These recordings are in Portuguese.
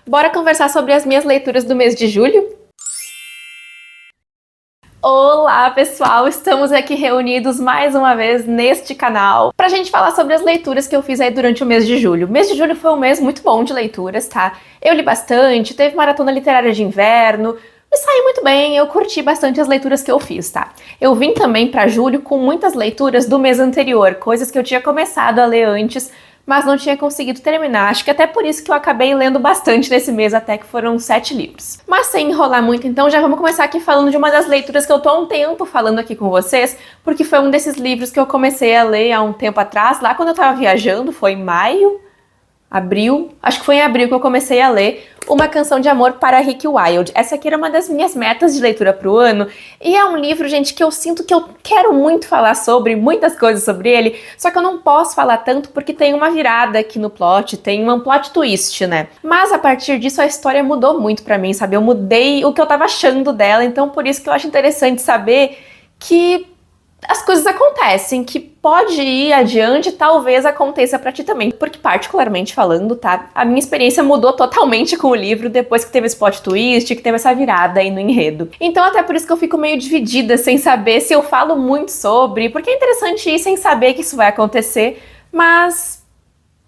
Bora conversar sobre as minhas leituras do mês de julho? Olá, pessoal! Estamos aqui reunidos mais uma vez neste canal pra gente falar sobre as leituras que eu fiz aí durante o mês de julho. O mês de julho foi um mês muito bom de leituras, tá? Eu li bastante, teve maratona literária de inverno, me saí muito bem, eu curti bastante as leituras que eu fiz, tá? Eu vim também pra julho com muitas leituras do mês anterior, coisas que eu tinha começado a ler antes, mas não tinha conseguido terminar. Acho que até por isso que eu acabei lendo bastante nesse mês, até que foram 7 livros. Mas sem enrolar muito, então já vamos começar aqui falando de uma das leituras que eu tô há um tempo falando aqui com vocês, porque foi um desses livros que eu comecei a ler há um tempo atrás, lá quando eu tava viajando, foi em maio, abril, acho que foi em abril que eu comecei a ler Uma Canção de Amor para Rick Wilde. Essa aqui era uma das minhas metas de leitura pro ano, e é um livro, gente, que eu sinto que eu quero muito falar sobre, muitas coisas sobre ele, só que eu não posso falar tanto porque tem uma virada aqui no plot, tem um plot twist, né? Mas a partir disso a história mudou muito pra mim, sabe? Eu mudei o que eu tava achando dela, então por isso que eu acho interessante saber que as coisas acontecem, que pode ir adiante, talvez aconteça pra ti também. Porque, particularmente falando, tá? A minha experiência mudou totalmente com o livro depois que teve esse plot twist, que teve essa virada aí no enredo. Então, até por isso que eu fico meio dividida, sem saber se eu falo muito sobre, porque é interessante ir sem saber que isso vai acontecer, mas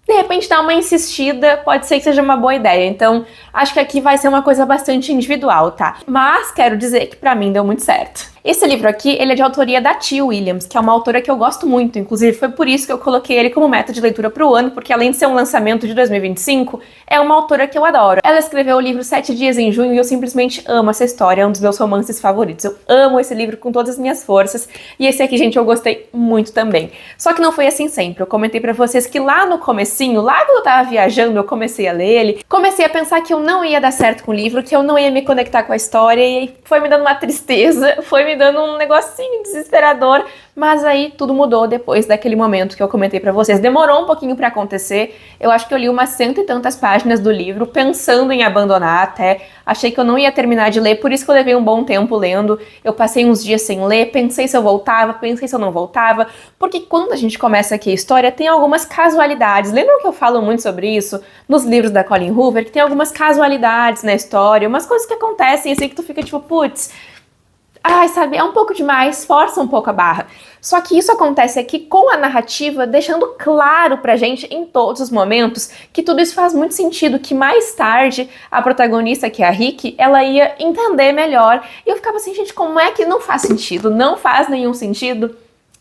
de repente dar uma insistida pode ser que seja uma boa ideia. Então, acho que aqui vai ser uma coisa bastante individual, tá? Mas quero dizer que pra mim deu muito certo. Esse livro aqui, ele é de autoria da T. Williams, que é uma autora que eu gosto muito, inclusive foi por isso que eu coloquei ele como meta de leitura pro ano, porque além de ser um lançamento de 2025, é uma autora que eu adoro. Ela escreveu o livro 7 Dias em Junho e eu simplesmente amo essa história, é um dos meus romances favoritos. Eu amo esse livro com todas as minhas forças, e esse aqui, gente, eu gostei muito também. Só que não foi assim sempre. Eu comentei pra vocês que lá no comecinho, lá quando eu tava viajando, eu comecei a ler ele, comecei a pensar que eu não ia dar certo com o livro, que eu não ia me conectar com a história, e foi me dando uma tristeza, foi me dando um negocinho desesperador, mas aí tudo mudou depois daquele momento que eu comentei pra vocês. Demorou um pouquinho pra acontecer, eu acho que eu li umas 100 e tantas páginas do livro, pensando em abandonar até, achei que eu não ia terminar de ler, por isso que eu levei um bom tempo lendo, eu passei uns dias sem ler, pensei se eu voltava, pensei se eu não voltava, porque quando a gente começa aqui a história, tem algumas casualidades. Lembram que eu falo muito sobre isso nos livros da Colleen Hoover, que tem algumas casualidades na história, umas coisas que acontecem assim que tu fica tipo, putz, ai, sabe, é um pouco demais, força um pouco a barra. Só que isso acontece aqui com a narrativa, deixando claro pra gente em todos os momentos que tudo isso faz muito sentido, que mais tarde a protagonista, que é a Rick, ela ia entender melhor. E eu ficava assim, gente, como é que não faz sentido? Não faz nenhum sentido,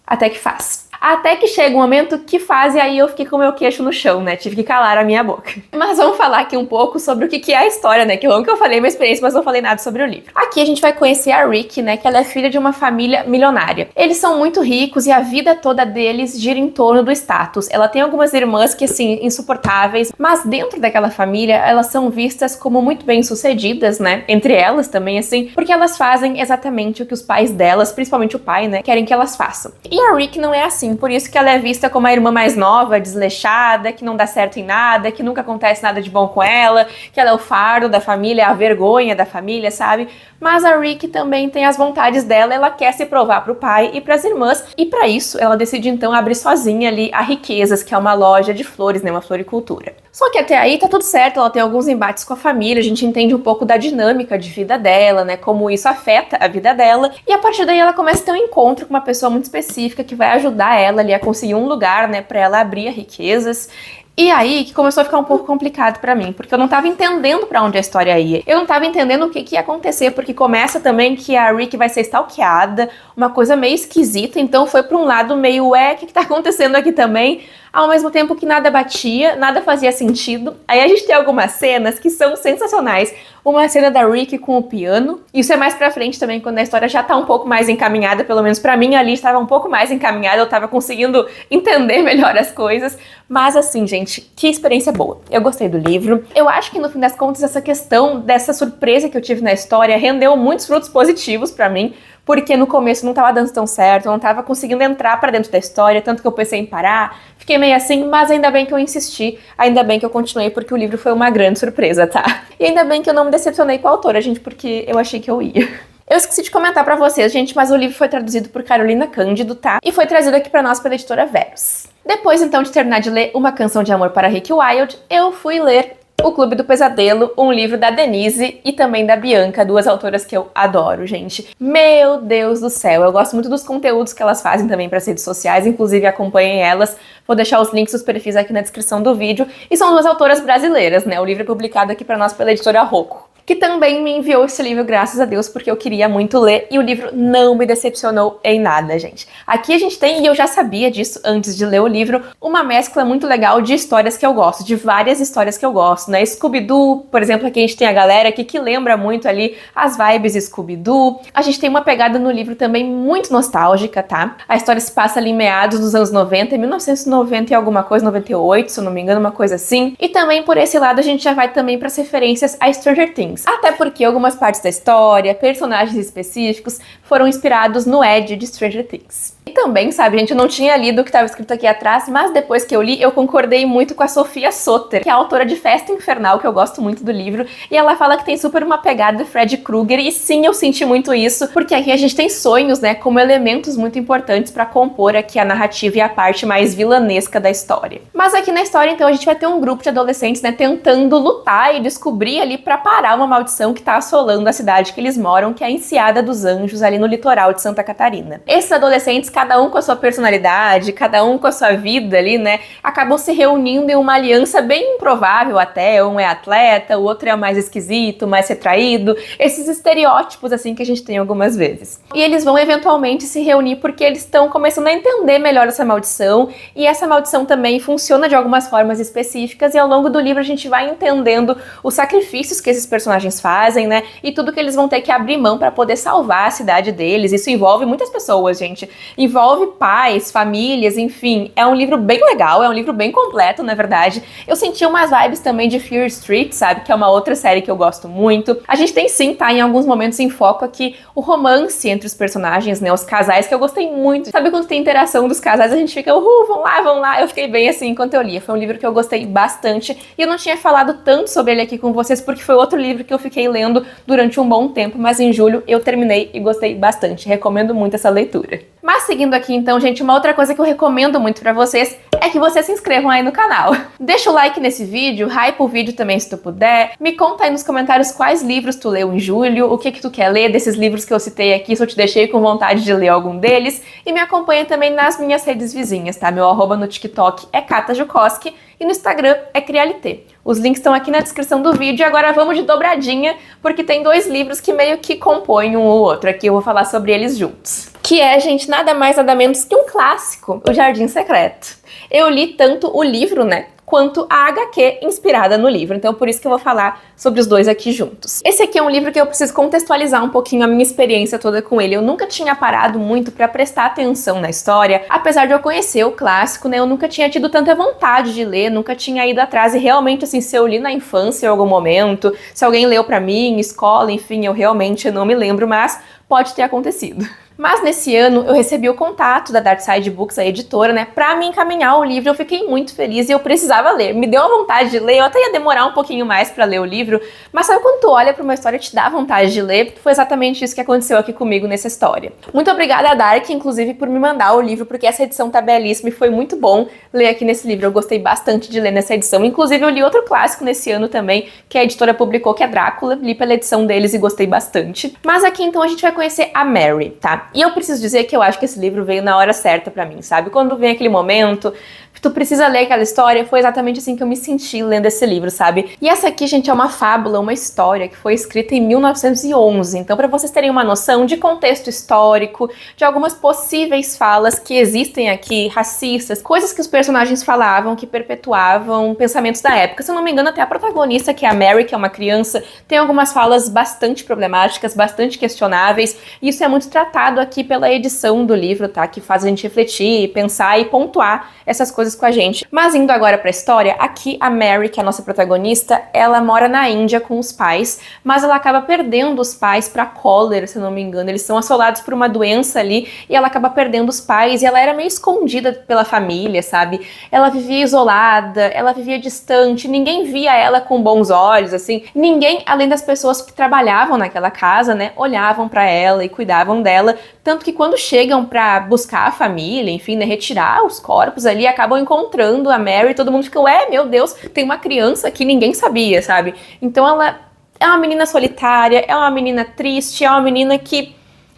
até que faz. Até que chega um momento que faz, e aí eu fiquei com o meu queixo no chão, né? Tive que calar a minha boca. Mas vamos falar aqui um pouco sobre o que é a história, né? Que eu falei minha experiência, mas não falei nada sobre o livro. Aqui a gente vai conhecer a Rick, né? Que ela é filha de uma família milionária. Eles são muito ricos e a vida toda deles gira em torno do status. Ela tem algumas irmãs que, assim, insuportáveis, mas dentro daquela família, elas são vistas como muito bem-sucedidas, né? Entre elas também, assim, porque elas fazem exatamente o que os pais delas, principalmente o pai, né? Querem que elas façam. E a Rick não é assim. Por isso que ela é vista como a irmã mais nova, desleixada, que não dá certo em nada, que nunca acontece nada de bom com ela, que ela é o fardo da família, a vergonha da família, sabe? Mas a Rick também tem as vontades dela, ela quer se provar pro pai e pras irmãs, e pra isso ela decide então abrir sozinha ali a Riquezas, que é uma loja de flores, né, uma floricultura. Só que até aí tá tudo certo, ela tem alguns embates com a família, a gente entende um pouco da dinâmica de vida dela, né, como isso afeta a vida dela, e a partir daí ela começa a ter um encontro com uma pessoa muito específica que vai ajudar ela ali a conseguir um lugar, né, pra ela abrir a Riquezas. E aí que começou a ficar um pouco complicado pra mim, porque eu não tava entendendo pra onde a história ia. Eu não tava entendendo o que ia acontecer, porque começa também que a Rick vai ser stalkeada, uma coisa meio esquisita, então foi pra um lado meio, o que tá acontecendo aqui também? Ao mesmo tempo que nada batia, nada fazia sentido. Aí a gente tem algumas cenas que são sensacionais. Uma cena da Rick com o piano. Isso é mais pra frente também, quando a história já tá um pouco mais encaminhada, pelo menos pra mim ali estava um pouco mais encaminhada, eu tava conseguindo entender melhor as coisas. Mas assim, gente, que experiência boa. Eu gostei do livro. Eu acho que no fim das contas essa questão dessa surpresa que eu tive na história rendeu muitos frutos positivos pra mim, porque no começo não tava dando tão certo, eu não tava conseguindo entrar pra dentro da história, tanto que eu pensei em parar, fiquei meio assim, mas ainda bem que eu insisti, ainda bem que eu continuei, porque o livro foi uma grande surpresa, tá? E ainda bem que eu não me decepcionei com a autora, gente, porque eu achei que eu ia. Eu esqueci de comentar pra vocês, gente, mas o livro foi traduzido por Carolina Cândido, tá? E foi trazido aqui pra nós pela editora Verus. Depois, então, de terminar de ler Uma Canção de Amor para Rick Wilde, eu fui ler O Clube do Pesadelo, um livro da Denise e também da Bianca, duas autoras que eu adoro, gente. Meu Deus do céu, eu gosto muito dos conteúdos que elas fazem também para as redes sociais, inclusive acompanhem elas. Vou deixar os links dos perfis aqui na descrição do vídeo. E são duas autoras brasileiras, né? O livro é publicado aqui para nós pela editora Rocco, que também me enviou esse livro, graças a Deus, porque eu queria muito ler, e o livro não me decepcionou em nada, gente. Aqui a gente tem, e eu já sabia disso antes de ler o livro, uma mescla muito legal de histórias que eu gosto, de várias histórias que eu gosto, né? Scooby-Doo, por exemplo, aqui a gente tem a galera aqui que lembra muito ali as vibes Scooby-Doo. A gente tem uma pegada no livro também muito nostálgica, tá? A história se passa ali em meados dos anos 90, 1990 e alguma coisa, 98, se eu não me engano, uma coisa assim. E também por esse lado a gente já vai também para as referências a Stranger Things. Até porque algumas partes da história, personagens específicos, foram inspirados no Ed de Stranger Things. E também, sabe, gente, eu não tinha lido o que estava escrito aqui atrás, mas depois que eu li, eu concordei muito com a Sofia Soter, que é a autora de Festa Infernal, que eu gosto muito do livro, e ela fala que tem super uma pegada de Freddy Krueger, e sim, eu senti muito isso, porque aqui a gente tem sonhos, né, como elementos muito importantes para compor aqui a narrativa e a parte mais vilanesca da história. Mas aqui na história, então, a gente vai ter um grupo de adolescentes, né, tentando lutar e descobrir ali para parar uma maldição que tá assolando a cidade que eles moram, que é a Enseada dos Anjos, ali no litoral de Santa Catarina. Esses adolescentes, cada um com a sua personalidade, cada um com a sua vida ali, né, acabam se reunindo em uma aliança bem improvável até. Um é atleta, o outro é o mais esquisito, mais retraído, esses estereótipos assim que a gente tem algumas vezes. E eles vão eventualmente se reunir porque eles estão começando a entender melhor essa maldição, e essa maldição também funciona de algumas formas específicas, e ao longo do livro a gente vai entendendo os sacrifícios que esses personagens fazem, né, e tudo que eles vão ter que abrir mão para poder salvar a cidade deles. Isso envolve muitas pessoas, gente. Envolve pais, famílias, enfim. É um livro bem legal, é um livro bem completo, na verdade. Eu senti umas vibes também de Fear Street, sabe? Que é uma outra série que eu gosto muito. A gente tem sim, tá? Em alguns momentos em foco aqui o romance entre os personagens, né? Os casais, que eu gostei muito. Sabe quando tem interação dos casais, a gente fica, vão lá, vão lá. Eu fiquei bem assim enquanto eu lia. Foi um livro que eu gostei bastante. E eu não tinha falado tanto sobre ele aqui com vocês, porque foi outro livro que eu fiquei lendo durante um bom tempo, mas em julho eu terminei e gostei bastante. Recomendo muito essa leitura. Mas seguindo aqui então, gente, uma outra coisa que eu recomendo muito pra vocês é que vocês se inscrevam aí no canal. Deixa o like nesse vídeo, hype o vídeo também se tu puder. Me conta aí nos comentários quais livros tu leu em julho, o que tu quer ler desses livros que eu citei aqui, se eu te deixei com vontade de ler algum deles. E me acompanha também nas minhas redes vizinhas, tá? Meu arroba no TikTok é Kata Jukoski e no Instagram é Crialité. Os links estão aqui na descrição do vídeo. E agora vamos de dobradinha, porque tem dois livros que meio que compõem um ou outro. Aqui eu vou falar sobre eles juntos. Que é, gente, nada mais nada menos que um clássico, O Jardim Secreto. Eu li tanto o livro, né, quanto a HQ inspirada no livro, então por isso que eu vou falar sobre os dois aqui juntos. Esse aqui é um livro que eu preciso contextualizar um pouquinho a minha experiência toda com ele. Eu nunca tinha parado muito para prestar atenção na história, apesar de eu conhecer o clássico, né, eu nunca tinha tido tanta vontade de ler, nunca tinha ido atrás, e realmente, assim, se eu li na infância em algum momento, se alguém leu para mim, em escola, enfim, eu realmente não me lembro, mas pode ter acontecido. Mas nesse ano eu recebi o contato da Dark Side Books, a editora, né, pra me encaminhar o livro. Eu fiquei muito feliz e eu precisava ler. Me deu uma vontade de ler, eu até ia demorar um pouquinho mais pra ler o livro, mas sabe quando tu olha pra uma história e te dá vontade de ler? Foi exatamente isso que aconteceu aqui comigo nessa história. Muito obrigada a Dark, inclusive, por me mandar o livro, porque essa edição tá belíssima e foi muito bom ler aqui nesse livro. Eu gostei bastante de ler nessa edição. Inclusive, eu li outro clássico nesse ano também, que a editora publicou, que é Drácula. Li pela edição deles e gostei bastante. Mas aqui, então, a gente vai conhecer a Mary, tá? E eu preciso dizer que eu acho que esse livro veio na hora certa pra mim, sabe? Quando vem aquele momento, tu precisa ler aquela história, foi exatamente assim que eu me senti lendo esse livro, sabe? E essa aqui, gente, é uma fábula, uma história que foi escrita em 1911. Então, pra vocês terem uma noção de contexto histórico, de algumas possíveis falas que existem aqui, racistas, coisas que os personagens falavam, que perpetuavam pensamentos da época. Se eu não me engano, até a protagonista, que é a Mary, que é uma criança, tem algumas falas bastante problemáticas, bastante questionáveis. E isso é muito tratado aqui pela edição do livro, tá? Que faz a gente refletir, pensar e pontuar essas coisas com a gente. Mas indo agora pra história, aqui a Mary, que é a nossa protagonista, ela mora na Índia com os pais, mas ela acaba perdendo os pais pra cólera, se eu não me engano. Eles são assolados por uma doença ali e ela acaba perdendo os pais, e ela era meio escondida pela família, sabe? Ela vivia isolada, ela vivia distante, ninguém via ela com bons olhos, assim. Ninguém, além das pessoas que trabalhavam naquela casa, né, olhavam pra ela e cuidavam dela, Tanto que quando chegam pra buscar a família, enfim, né, retirar os corpos ali, acabam encontrando a Mary, todo mundo fica, ué, meu Deus, tem uma criança que ninguém sabia, sabe? Então ela é uma menina solitária, é uma menina triste, é uma menina que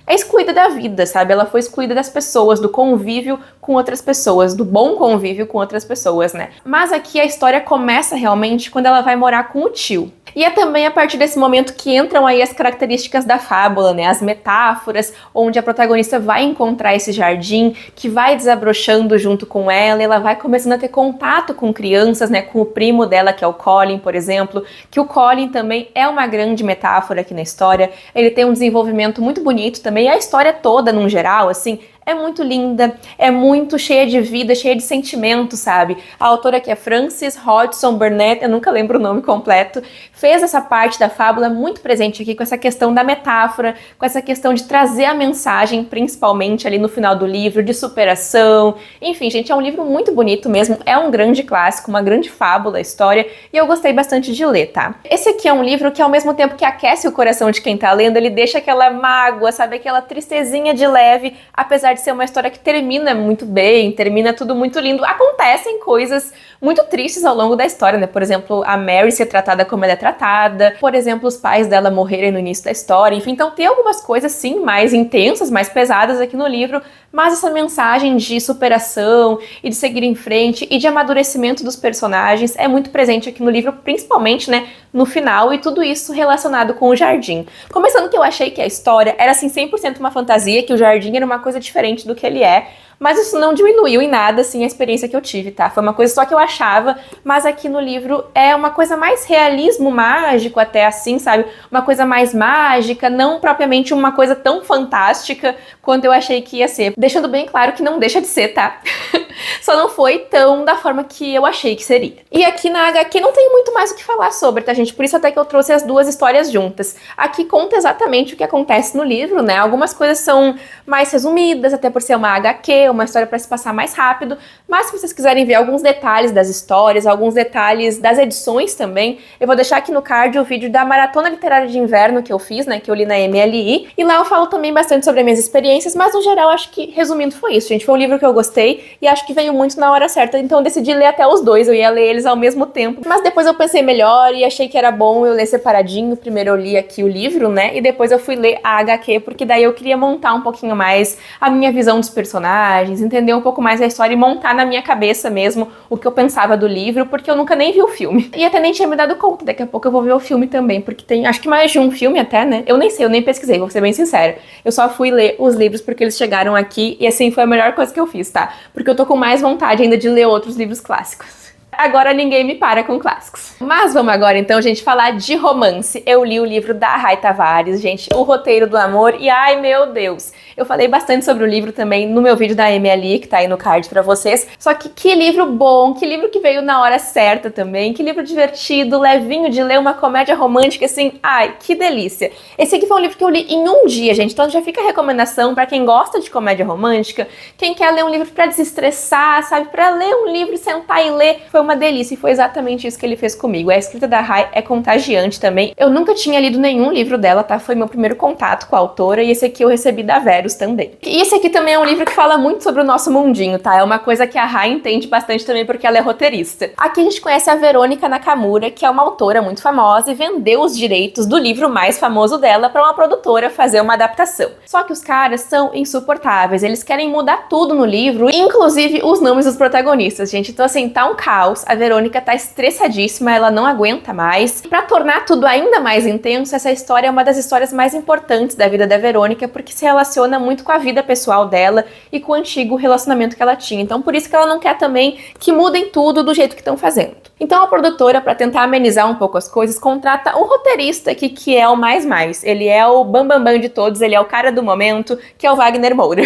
é excluída da vida, sabe? Ela foi excluída das pessoas, do convívio com outras pessoas, do bom convívio com outras pessoas, né? Mas aqui a história começa realmente quando ela vai morar com o tio. E é também a partir desse momento que entram aí as características da fábula, né? As metáforas, onde a protagonista vai encontrar esse jardim, que vai desabrochando junto com ela, e ela vai começando a ter contato com crianças, né? Com o primo dela, que é o Colin, por exemplo, que o Colin também é uma grande metáfora aqui na história. Ele tem um desenvolvimento muito bonito também, e a história toda, num geral, assim, é muito linda, é muito cheia de vida, cheia de sentimento, sabe? A autora, que é Frances Hodgson Burnett, eu nunca lembro o nome completo, fez essa parte da fábula muito presente aqui com essa questão da metáfora, com essa questão de trazer a mensagem, principalmente ali no final do livro, de superação. Enfim, gente, é um livro muito bonito mesmo, é um grande clássico, uma grande fábula, a história, e eu gostei bastante de ler, tá? Esse aqui é um livro que, ao mesmo tempo que aquece o coração de quem tá lendo, ele deixa aquela mágoa, sabe? Aquela tristezinha de leve, apesar de ser uma história que termina muito bem, termina tudo muito lindo. Acontecem coisas muito tristes ao longo da história, né? Por exemplo, a Mary ser tratada como ela é tratada, por exemplo, os pais dela morrerem no início da história, enfim, então tem algumas coisas, sim, mais intensas, mais pesadas aqui no livro, mas essa mensagem de superação e de seguir em frente e de amadurecimento dos personagens é muito presente aqui no livro, principalmente, né, no final, e tudo isso relacionado com o jardim. Começando que eu achei que a história era, assim, 100% uma fantasia, que o jardim era uma coisa diferente do que ele é, mas isso não diminuiu em nada, assim, a experiência que eu tive, tá? Foi uma coisa só que eu achava, mas aqui no livro é uma coisa mais realismo mágico até, assim, sabe? Uma coisa mais mágica, não propriamente uma coisa tão fantástica quanto eu achei que ia ser. Deixando bem claro que não deixa de ser, tá? Só não foi tão da forma que eu achei que seria. E aqui na HQ não tem muito mais o que falar sobre, tá, gente? Por isso até que eu trouxe as duas histórias juntas. Aqui conta exatamente o que acontece no livro, né? Algumas coisas são mais resumidas, até por ser uma HQ, uma história para se passar mais rápido, mas se vocês quiserem ver alguns detalhes das histórias, alguns detalhes das edições também, eu vou deixar aqui no card o vídeo da Maratona Literária de Inverno que eu fiz, né, que eu li na MLI, e lá eu falo também bastante sobre as minhas experiências, mas no geral acho que, resumindo, foi isso, gente. Foi um livro que eu gostei e acho que veio muito na hora certa, então eu decidi ler até os dois, eu ia ler eles ao mesmo tempo, mas depois eu pensei melhor e achei que era bom eu ler separadinho. Primeiro eu li aqui o livro, né, e depois eu fui ler a HQ, porque daí eu queria montar um pouquinho mais a minha visão dos personagens, entender um pouco mais a história e montar na minha cabeça mesmo o que eu pensava do livro, porque eu nunca nem vi o filme. E até nem tinha me dado conta, daqui a pouco eu vou ver o filme também, porque tem, acho que mais de um filme até, né? Eu nem sei, eu nem pesquisei, vou ser bem sincera. Eu só fui ler os livros porque eles chegaram aqui e assim foi a melhor coisa que eu fiz, tá? Porque eu tô com mais vontade ainda de ler outros livros clássicos. Agora ninguém me para com clássicos. Mas vamos agora então, gente, falar de romance. Eu li o livro da Rai Tavares, gente, O Roteiro do Amor, e ai meu Deus, eu falei bastante sobre o livro também no meu vídeo da MLI, que tá aí no card pra vocês. Só que livro bom, que livro que veio na hora certa também, que livro divertido, levinho de ler, uma comédia romântica, assim, ai, que delícia. Esse aqui foi um livro que eu li em um dia, gente, então já fica a recomendação pra quem gosta de comédia romântica, quem quer ler um livro pra desestressar, sabe, pra ler um livro, sentar e ler. Foi uma delícia e foi exatamente isso que ele fez comigo. A escrita da Rai é contagiante também. Eu nunca tinha lido nenhum livro dela, tá? Foi meu primeiro contato com a autora e esse aqui eu recebi da Verus também. E esse aqui também é um livro que fala muito sobre o nosso mundinho, tá? É uma coisa que a Rai entende bastante também porque ela é roteirista. Aqui a gente conhece a Verônica Nakamura, que é uma autora muito famosa e vendeu os direitos do livro mais famoso dela para uma produtora fazer uma adaptação. Só que os caras são insuportáveis, eles querem mudar tudo no livro, inclusive os nomes dos protagonistas, gente. Então assim, tá um caos. A Verônica tá estressadíssima, ela não aguenta mais. Pra tornar tudo ainda mais intenso, essa história é uma das histórias mais importantes da vida da Verônica, porque se relaciona muito com a vida pessoal dela e com o antigo relacionamento que ela tinha. Então por isso que ela não quer também que mudem tudo do jeito que estão fazendo. Então a produtora, pra tentar amenizar um pouco as coisas, contrata um roteirista aqui que é o mais. Ele é o bambambam de todos, ele é o cara do momento, que é o Wagner Moura.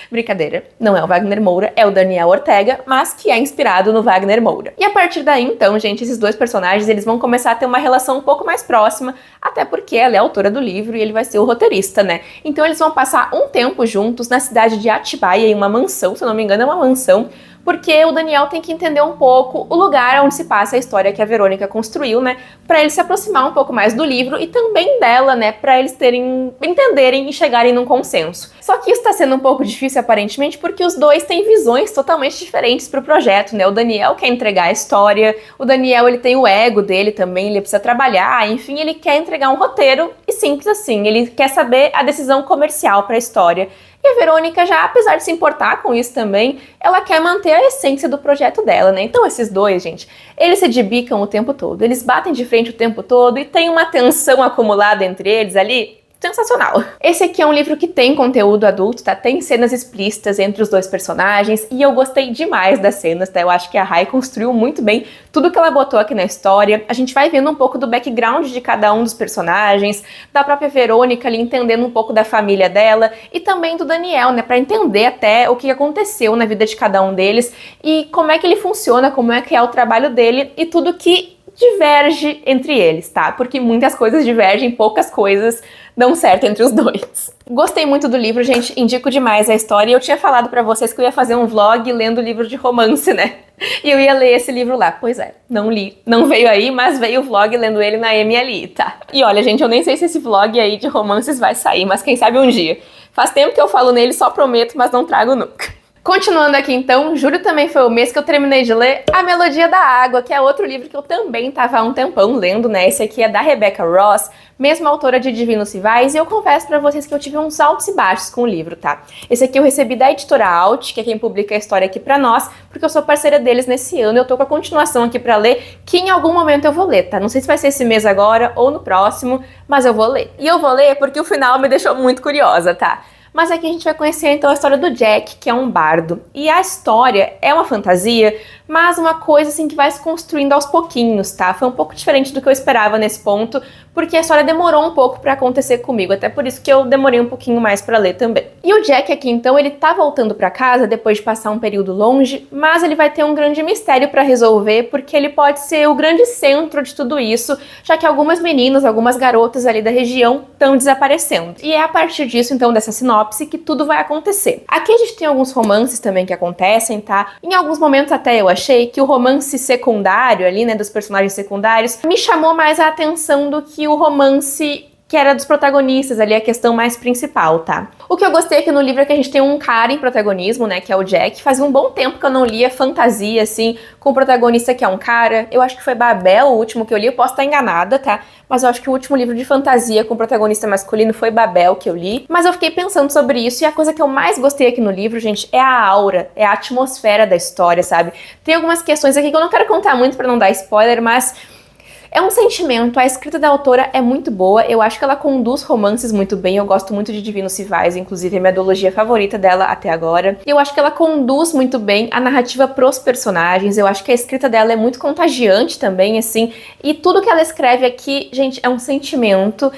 Brincadeira, não é o Wagner Moura, é o Daniel Ortega, mas que é inspirado no Wagner Moura. E a partir daí, então, gente, esses dois personagens, eles vão começar a ter uma relação um pouco mais próxima, até porque ela é a autora do livro e ele vai ser o roteirista, né? Então eles vão passar um tempo juntos na cidade de Atibaia, em uma mansão, se eu não me engano é uma mansão, porque o Daniel tem que entender um pouco o lugar onde se passa a história que a Verônica construiu, né, para ele se aproximar um pouco mais do livro e também dela, né, para eles entenderem e chegarem num consenso. Só que isso tá sendo um pouco difícil aparentemente porque os dois têm visões totalmente diferentes pro projeto, né? O Daniel quer entregar a história, o Daniel ele tem o ego dele também, ele precisa trabalhar, enfim, ele quer entregar um roteiro e simples assim, ele quer saber a decisão comercial para a história. E a Verônica já, apesar de se importar com isso também, ela quer manter a essência do projeto dela, né? Então esses dois, gente, eles se debicam o tempo todo, eles batem de frente o tempo todo e tem uma tensão acumulada entre eles ali, sensacional. Esse aqui é um livro que tem conteúdo adulto, tá? Tem cenas explícitas entre os dois personagens e eu gostei demais das cenas, tá? Eu acho que a Rai construiu muito bem tudo que ela botou aqui na história. A gente vai vendo um pouco do background de cada um dos personagens, da própria Verônica ali entendendo um pouco da família dela e também do Daniel, né? Pra entender até o que aconteceu na vida de cada um deles e como é que ele funciona, como é que é o trabalho dele e tudo que diverge entre eles, tá? Porque muitas coisas divergem, poucas coisas dão certo entre os dois. Gostei muito do livro, gente, indico demais a história. Eu tinha falado pra vocês que eu ia fazer um vlog lendo livro de romance, né? E eu ia ler esse livro lá. Pois é, não li. Não veio aí, mas veio o vlog lendo ele na MLI, tá? E olha, gente, eu nem sei se esse vlog aí de romances vai sair, mas quem sabe um dia. Faz tempo que eu falo nele, só prometo, mas não trago nunca. Continuando aqui então, julho também foi o mês que eu terminei de ler A Melodia da Água, que é outro livro que eu também tava há um tempão lendo, né? Esse aqui é da Rebecca Ross, mesma autora de Divinos Rivais, e eu confesso pra vocês que eu tive uns altos e baixos com o livro, tá? Esse aqui eu recebi da editora Alt, que é quem publica a história aqui pra nós, porque eu sou parceira deles nesse ano, e eu tô com a continuação aqui pra ler, que em algum momento eu vou ler, tá? Não sei se vai ser esse mês agora ou no próximo, mas eu vou ler. E eu vou ler porque o final me deixou muito curiosa, tá? Mas aqui a gente vai conhecer então a história do Jack, que é um bardo. E a história é uma fantasia, mas uma coisa assim que vai se construindo aos pouquinhos, tá? Foi um pouco diferente do que eu esperava nesse ponto, porque a história demorou um pouco pra acontecer comigo, até por isso que eu demorei um pouquinho mais pra ler também. E o Jack aqui então, ele tá voltando pra casa depois de passar um período longe, mas ele vai ter um grande mistério pra resolver, porque ele pode ser o grande centro de tudo isso, já que algumas meninas, algumas garotas ali da região estão desaparecendo. E é a partir disso então, dessa sinopse, que tudo vai acontecer. Aqui a gente tem alguns romances também que acontecem, tá? Em alguns momentos até eu achei que o romance secundário ali, né, dos personagens secundários, me chamou mais a atenção do que o romance que era dos protagonistas ali, a questão mais principal, tá? O que eu gostei aqui no livro é que a gente tem um cara em protagonismo, né, que é o Jack. Fazia um bom tempo que eu não lia fantasia, assim, com o protagonista que é um cara. Eu acho que foi Babel o último que eu li, eu posso estar enganada, tá? Mas eu acho que o último livro de fantasia com protagonista masculino foi Babel que eu li. Mas eu fiquei pensando sobre isso e a coisa que eu mais gostei aqui no livro, gente, é a aura, é a atmosfera da história, sabe? Tem algumas questões aqui que eu não quero contar muito pra não dar spoiler, mas é um sentimento, a escrita da autora é muito boa, eu acho que ela conduz romances muito bem, eu gosto muito de Divinos Rivais, inclusive é minha duologia favorita dela até agora. Eu acho que ela conduz muito bem a narrativa pros personagens, eu acho que a escrita dela é muito contagiante também, assim, e tudo que ela escreve aqui, gente, é um sentimento,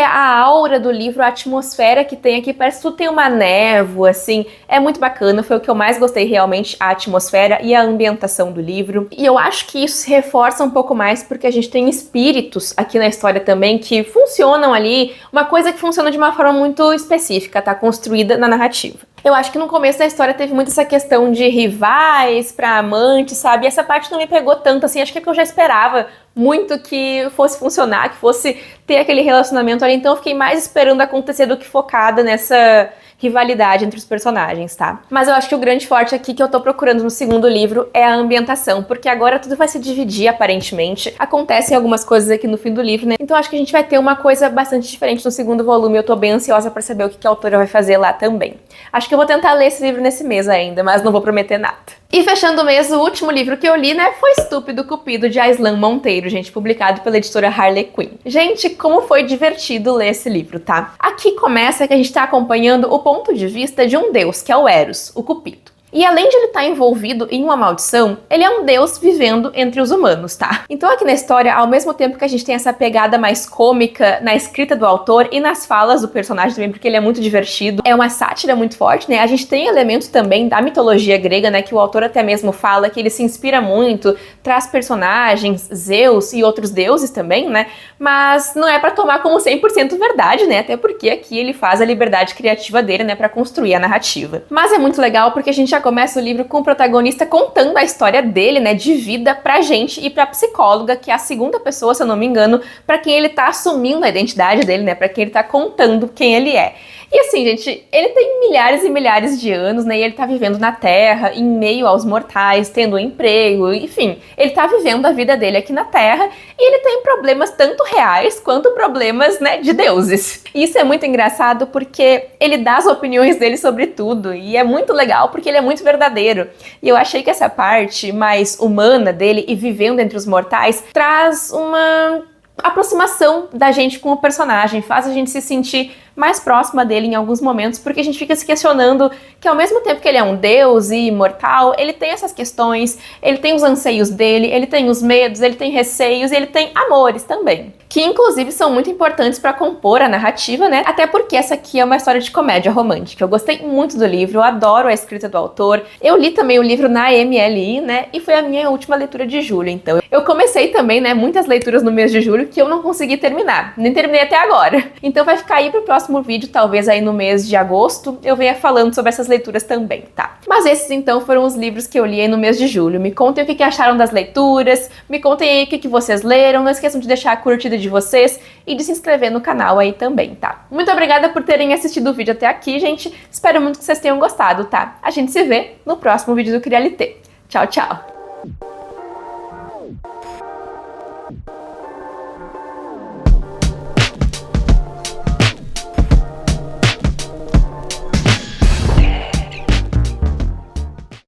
a aura do livro, a atmosfera que tem aqui, parece que tudo tem uma névoa, assim, é muito bacana, foi o que eu mais gostei realmente, a atmosfera e a ambientação do livro. E eu acho que isso se reforça um pouco mais porque a gente tem espíritos aqui na história também que funcionam ali, uma coisa que funciona de uma forma muito específica, tá construída na narrativa. Eu acho que no começo da história teve muito essa questão de rivais pra amantes, sabe? E essa parte não me pegou tanto, assim, acho que é porque eu já esperava muito que fosse funcionar, que fosse ter aquele relacionamento ali, então eu fiquei mais esperando acontecer do que focada nessa rivalidade entre os personagens, tá? Mas eu acho que o grande forte aqui que eu tô procurando no segundo livro é a ambientação, porque agora tudo vai se dividir, aparentemente. Acontecem algumas coisas aqui no fim do livro, né? Então acho que a gente vai ter uma coisa bastante diferente no segundo volume, eu tô bem ansiosa pra saber o que a autora vai fazer lá também. Acho que eu vou tentar ler esse livro nesse mês ainda, mas não vou prometer nada. E fechando o mês, o último livro que eu li, né, foi Estúpido Cupido, de Aislan Monteiro, gente, publicado pela editora Harley Quinn. Gente, como foi divertido ler esse livro, tá? Aqui começa que a gente tá acompanhando o ponto de vista de um deus, que é o Eros, o Cupido. E além de ele estar envolvido em uma maldição, ele é um deus vivendo entre os humanos, tá? Então aqui na história, ao mesmo tempo que a gente tem essa pegada mais cômica na escrita do autor e nas falas do personagem também, porque ele é muito divertido, é uma sátira muito forte, né? A gente tem elementos também da mitologia grega, né? Que o autor até mesmo fala que ele se inspira muito, traz personagens, Zeus e outros deuses também, né? Mas não é pra tomar como 100% verdade, né? Até porque aqui ele faz a liberdade criativa dele, né? Pra construir a narrativa. Mas é muito legal porque a gente já já começa o livro com o protagonista contando a história dele, né, de vida pra gente e pra psicóloga, que é a segunda pessoa, se eu não me engano, pra quem ele tá assumindo a identidade dele, né, pra quem ele tá contando quem ele é. E assim, gente, ele tem milhares e milhares de anos, né, e ele tá vivendo na Terra, em meio aos mortais, tendo um emprego, enfim, ele tá vivendo a vida dele aqui na Terra, e ele tem problemas tanto reais quanto problemas, né, de deuses. E isso é muito engraçado porque ele dá as opiniões dele sobre tudo, e é muito legal porque ele é muito verdadeiro. E eu achei que essa parte mais humana dele e vivendo entre os mortais traz uma aproximação da gente com o personagem, faz a gente se sentir mais próxima dele em alguns momentos, porque a gente fica se questionando que ao mesmo tempo que ele é um deus e imortal, ele tem essas questões, ele tem os anseios dele, ele tem os medos, ele tem receios e ele tem amores também, que inclusive são muito importantes para compor a narrativa, né? Até porque essa aqui é uma história de comédia romântica. Eu gostei muito do livro, eu adoro a escrita do autor. Eu li também o livro na MLI, né? E foi a minha última leitura de julho, então eu comecei também, né, muitas leituras no mês de julho que eu não consegui terminar, nem terminei até agora. Então vai ficar aí pro próximo vídeo, talvez aí no mês de agosto, eu venha falando sobre essas leituras também, tá? Mas esses então foram os livros que eu li aí no mês de julho. Me contem o que acharam das leituras, me contem aí o que vocês leram, não esqueçam de deixar a curtida de vocês e de se inscrever no canal aí também, tá? Muito obrigada por terem assistido o vídeo até aqui, gente. Espero muito que vocês tenham gostado, tá? A gente se vê no próximo vídeo do Crialité. Tchau, tchau!